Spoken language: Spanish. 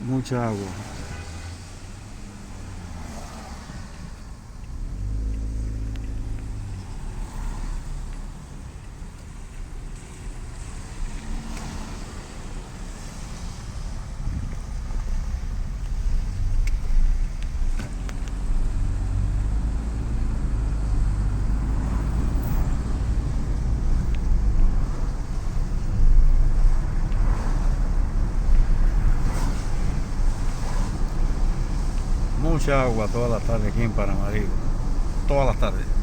mucha agua. Mucha agua todas las tardes aquí en Paramaribo. Todas las tardes.